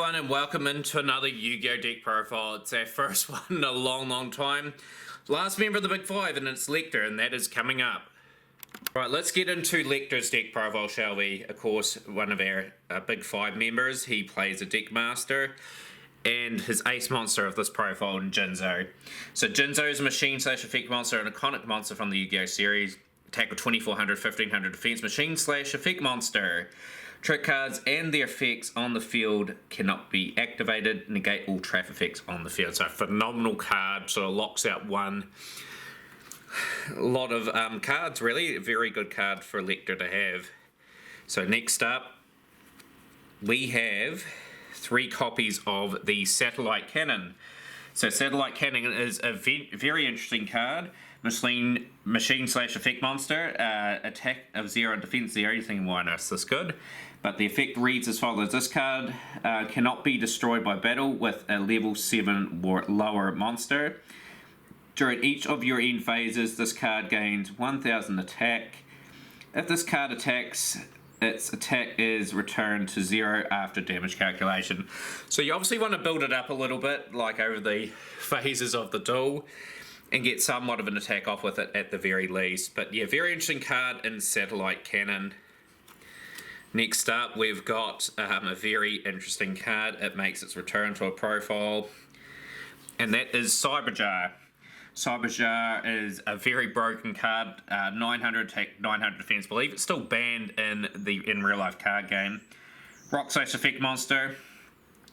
everyone, and welcome into another Yu-Gi-Oh! Deck profile. It's our first one in a long time. Last member of the Big Five, and it's Leichter, and that is coming up. Right, let's get into Leichter's deck profile, shall we? Of course, one of our Big Five members. He plays a deck master, and his ace monster of this profile is Jinzo. So Jinzo is a machine/effect monster, an iconic monster from the Yu-Gi-Oh! Series. Attack with 2400, 1500 defense, machine/effect monster. Trick cards and their effects on the field cannot be activated. Negate all trap effects on the field. So phenomenal card, sort of locks out a lot of cards, really. A very good card for Leichter to have. So next up, we have 3 copies of the Satellite Cannon. So Satellite Cannon is a very interesting card. Machine/effect monster, attack of 0, defense 0. You think, why not? Is this good? But the effect reads as follows. This card cannot be destroyed by battle with a level 7 or lower monster. During each of your end phases, this card gains 1000 attack. If this card attacks, its attack is returned to 0 after damage calculation. So you obviously want to build it up a little bit, like over the phases of the duel, and get somewhat of an attack off with it at the very least. But yeah, very interesting card in Satellite Cannon. Next up, we've got a very interesting card. It makes its return to a profile, and that is Cyberjar. Cyberjar is a very broken card, 900 attack, 900 defense. I believe it's still banned in real life card game. Rock/effect monster.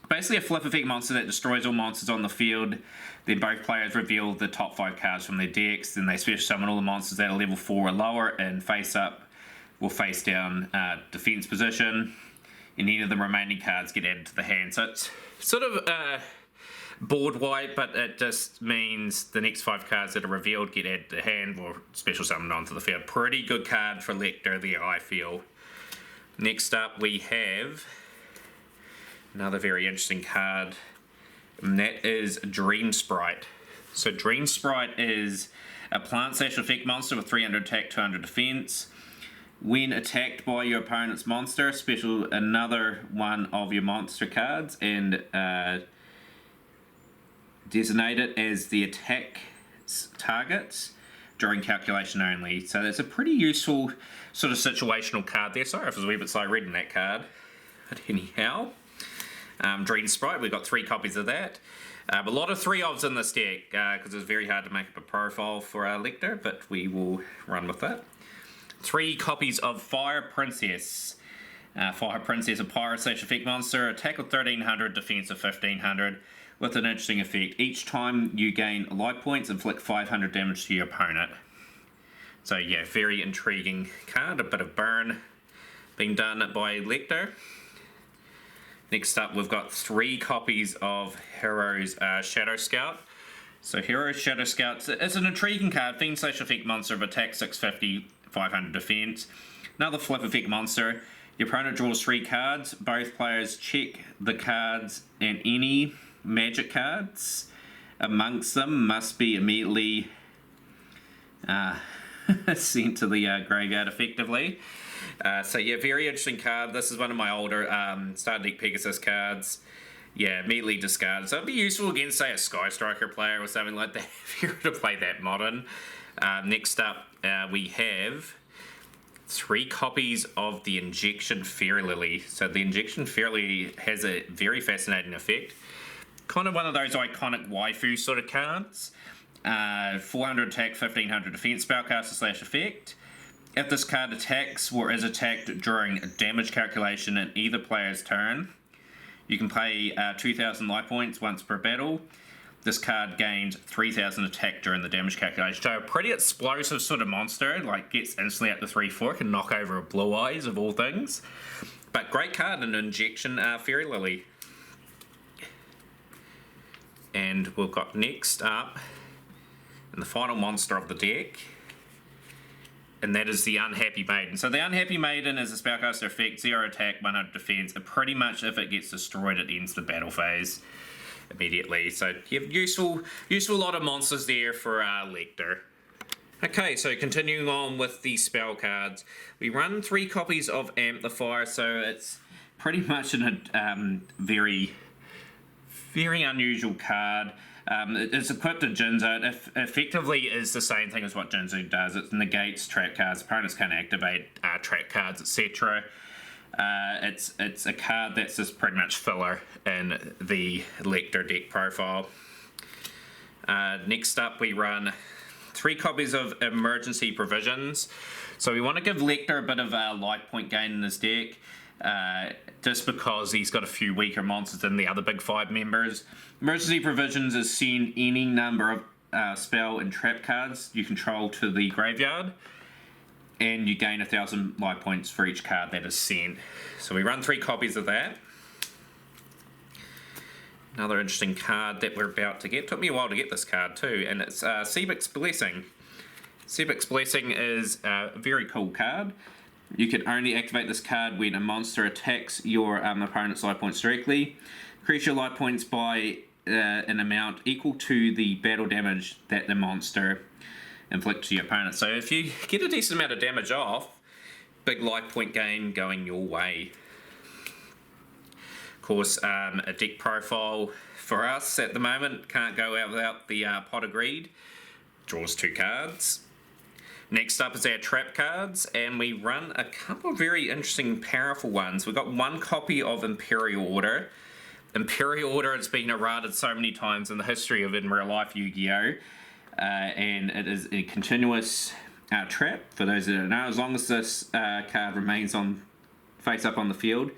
Basically a flip effect monster that destroys all monsters on the field. Then both players reveal the top 5 cards from their decks. Then they special summon all the monsters that are level 4 or lower, and face up or face down defense position. And any of the remaining cards get added to the hand. So it's sort of board wipe, but it just means the next 5 cards that are revealed get added to the hand or special summoned onto the field. Pretty good card for Leichter there, I feel. Next up we have another very interesting card, and that is Dream Sprite. So Dream Sprite is a plant/effect monster with 300 attack, 200 defense. When attacked by your opponent's monster, special another one of your monster cards and designate it as the attack target during calculation only. So that's a pretty useful sort of situational card there. Sorry if I was a wee bit slow reading that card. But anyhow, Dream Sprite, we've got 3 copies of that. A lot of 3-ofs in this deck because it's very hard to make up a profile for Leichter, but we will run with that. 3 copies of Fire Princess. Fire Princess, a pirate/effect monster, attack of 1300, defense of 1500, with an interesting effect. Each time you gain life points, inflict 500 damage to your opponent. So yeah, very intriguing card, a bit of burn being done by Leichter. Next up, we've got 3 copies of Hero's Shadow Scout. So Hero's Shadow Scout is an intriguing card, fiend/effect monster of attack 650, 500 defense. Another flip effect monster. Your opponent draws 3 cards. Both players check the cards, and any magic cards amongst them must be immediately sent to the graveyard effectively. So yeah, very interesting card. This is one of my older Start Deck Pegasus cards. Yeah, immediately discarded. So it'd be useful against, say, a Sky Striker player or something like that if you were to play that modern. Next up, we have 3 copies of the Injection Fairy Lily. So the Injection Fairy Lily has a very fascinating effect. Kind of one of those iconic waifu sort of cards. 400 attack, 1500 defense, spellcaster/effect. If this card attacks or is attacked during a damage calculation in either player's turn, you can pay 2000 life points once per battle. This card gains 3000 attack during the damage calculation. So a pretty explosive sort of monster, like gets instantly up to 3/4, can knock over a Blue Eyes of all things. But great card, an Injection Fairy Lily. And we've got next up, and the final monster of the deck, and that is the Unhappy Maiden. So the Unhappy Maiden is a spellcaster effect, 0 attack, 100 defense, and pretty much if it gets destroyed, it ends the battle phase immediately. So you have useful lot of monsters there for Leichter. Okay, so continuing on with the spell cards, we run 3 copies of Amplify, so it's pretty much a very, very unusual card. It's equipped to Jinzo. It effectively is the same thing as what Jinzo does. It negates trap cards. Opponents can activate trap cards, etc. It's a card that's just pretty much filler in the Leichter deck profile. Next up, we run 3 copies of Emergency Provisions. So we want to give Leichter a bit of a life point gain in his deck, just because he's got a few weaker monsters than the other big 5 members. Emergency Provisions is send any number of spell and trap cards you control to the graveyard, and you gain 1,000 life points for each card that is sent. So we run 3 copies of that. Another interesting card that we're about to get. Took me a while to get this card too, and it's Sebik's Blessing. Sebik's Blessing is a very cool card. You can only activate this card when a monster attacks your opponent's life points directly. Increase your life points by an amount equal to the battle damage that the monster inflicts to your opponent. So if you get a decent amount of damage off, big life point gain going your way. Of course, a deck profile for us at the moment can't go out without the Pot of Greed. Draws 2 cards. Next up is our trap cards, and we run a couple of very interesting, powerful ones. We've got 1 copy of Imperial Order. Imperial Order has been errated so many times in the history of in real life Yu-Gi-Oh! And it is a continuous trap, for those that don't know. As long as this card remains on face up on the field,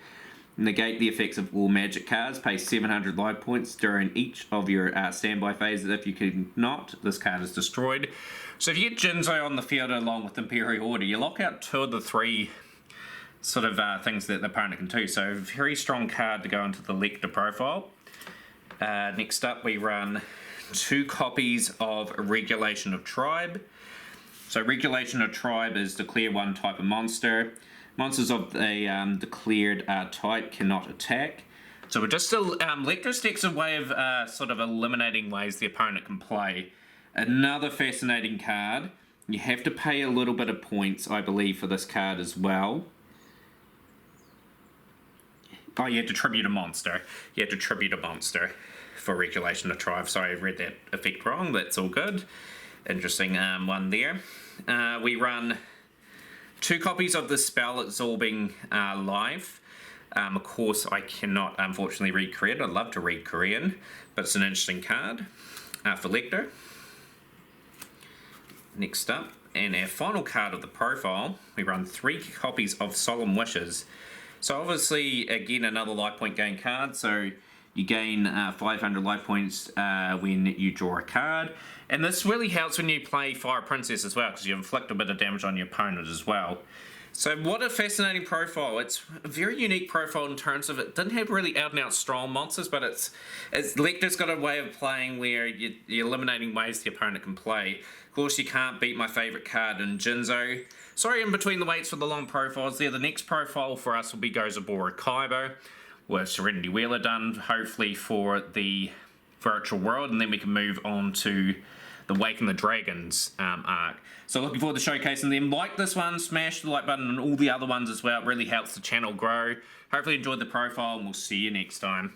negate the effects of all magic cards, pay 700 life points during each of your standby phases. If you cannot, this card is destroyed. So if you get Jinzo on the field along with Imperial Order, you lock out 2 of the 3 sort of things that the opponent can do. So very strong card to go into the Leichter profile. Next up, we run 2 copies of Regulation of Tribe. So Regulation of Tribe is declare 1 type of monster. Monsters of a declared type cannot attack. So we're just still, Leichter's deck's a way of sort of eliminating ways the opponent can play. Another fascinating card. You have to pay a little bit of points, I believe, for this card as well. Oh, you had to tribute a monster. You had to tribute a monster for Regulation of Tribe. Sorry, I read that effect wrong. That's all good. Interesting one there. We run 2 copies of the Spell Absorbing Life. Of course, I cannot, unfortunately, read Korean. I'd love to read Korean, but it's an interesting card for Leichter. Next up, and our final card of the profile, we run 3 copies of Solemn Wishes. So obviously, again, another life point gain card. So you gain 500 life points when you draw a card. And this really helps when you play Fire Princess as well, because you inflict a bit of damage on your opponent as well. So what a fascinating profile. It's a very unique profile in terms of it didn't have really out and out strong monsters, but it's Leichter's got a way of playing where you're eliminating ways the opponent can play. Of course, you can't beat my favourite card in Jinzo. Sorry, in between the waits for the long profiles there. The next profile for us will be Gozabora Kaibo with Serenity Wheeler done, hopefully for the virtual world, and then we can move on to the Waken the Dragons arc. So looking forward to showcasing them. Like this one, smash the like button, and all the other ones as well. It really helps the channel grow. Hopefully enjoyed the profile, and we'll see you next time.